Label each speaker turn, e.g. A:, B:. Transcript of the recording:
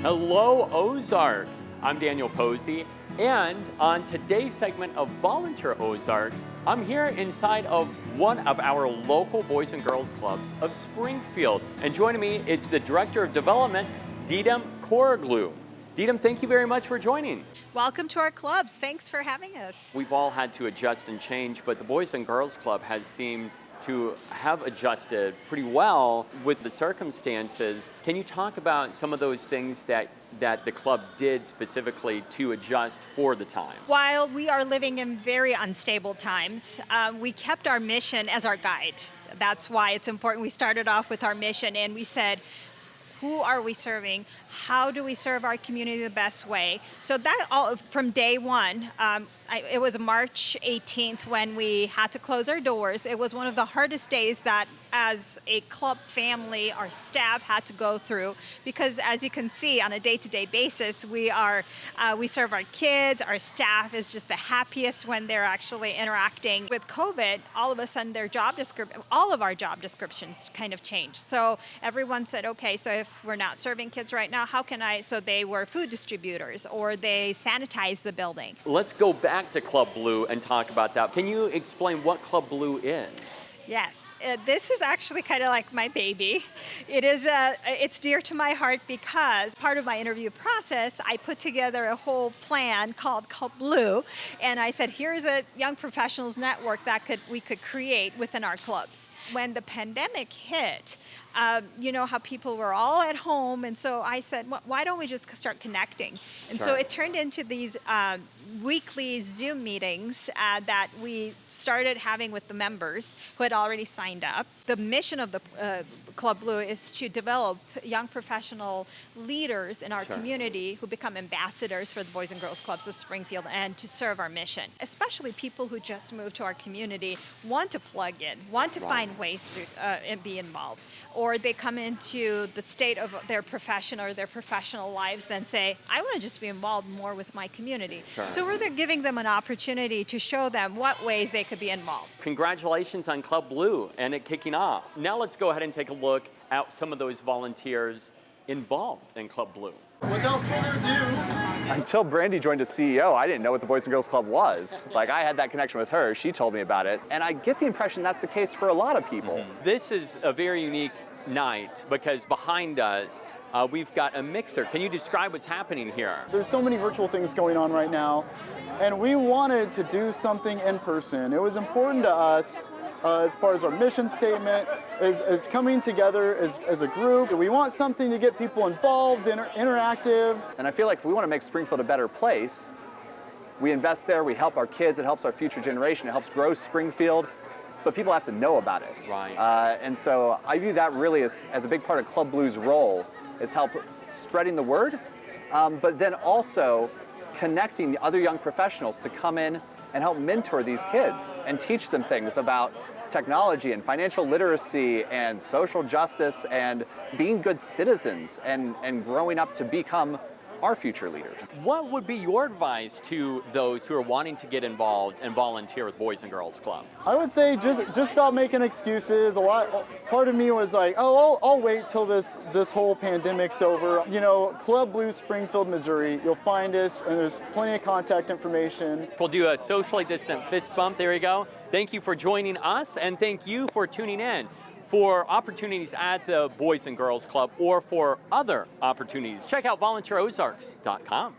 A: Hello, Ozarks. I'm Daniel Posey, and on today's segment of Volunteer Ozarks, I'm here inside of one of our local Boys and Girls Clubs of Springfield. And joining me is the Director of Development, Didem Koroglu. Didem, thank you very much for joining.
B: Welcome to our clubs. Thanks for having us.
A: We've all had to adjust and change, but the Boys and Girls Club has seemed to have adjusted pretty well with the circumstances. Can you talk about some of those things that the club did specifically to adjust for the time?
B: While we are living in very unstable times, we kept our mission as our guide. That's why it's important. We started off with our mission and we said, who are we serving? How do we serve our community the best way? So that all from day one, it was March 18th when we had to close our doors. It was one of the hardest days that as a club family, our staff had to go through because as you can see on a day-to-day basis, we serve our kids, our staff is just the happiest when they're actually interacting. With COVID, all of a sudden all of our job descriptions kind of changed. So everyone said, okay, so if we're not serving kids right now, so they were food distributors or they sanitized the building.
A: Let's go back to Club Blue and talk about that. Can you explain what Club Blue is?
B: Yes, this is actually kind of like my baby. It's dear to my heart because part of my interview process, I put together a whole plan called Club Blue, and I said, here's a young professionals network that we could create within our clubs. When the pandemic hit, you know how people were all at home, and so I said, why don't we just start connecting? And
A: Sure.
B: so it turned into these weekly Zoom meetings that we started having with the members who had already signed up. The mission of the Club Blue is to develop young professional leaders in our
A: Sure.
B: community who become ambassadors for the Boys and Girls Clubs of Springfield and to serve our mission. Especially people who just moved to our community want to plug in, want to find ways to be involved. Or they come into the state of their profession or their professional lives, then say, I want to just be involved more with my community.
A: Sure.
B: So we're giving them an opportunity to show them what ways they could be involved.
A: Congratulations on Club Blue and it kicking off. Now let's go ahead and take a look at some of those volunteers involved in Club Blue.
C: Without further ado,
D: Until Brandy joined as CEO, I didn't know what the Boys and Girls Club was. Like, I had that connection with her. She told me about it. And I get the impression that's the case for a lot of people.
A: This is a very unique night because behind us, we've got a mixer. Can you describe what's happening here?
C: there's so many virtual things going on right now, and we wanted to do something in person. It was important to us as far as our mission statement, is coming together as a group. We want something to get people involved, interactive.
D: And I feel like if we want to make Springfield a better place, we invest there, we help our kids, it helps our future generation, it helps grow Springfield, but people have to know about it.
A: Right.
D: And so I view that really as a big part of Club Blue's role, is help spreading the word, but then also connecting other young professionals to come in and help mentor these kids and teach them things about technology and financial literacy and social justice and being good citizens and growing up to become our future leaders.
A: What would be your advice to those who are wanting to get involved and volunteer with Boys and Girls Club?
C: I would say just stop making excuses. Part of me was like, oh, I'll wait till this whole pandemic's over. You know, Club Blue, Springfield, Missouri. You'll find us, and there's plenty of contact information.
A: We'll do a socially distant fist bump. There you go. Thank you for joining us, and thank you for tuning in. For opportunities at the Boys and Girls Club or for other opportunities, check out volunteerozarks.com.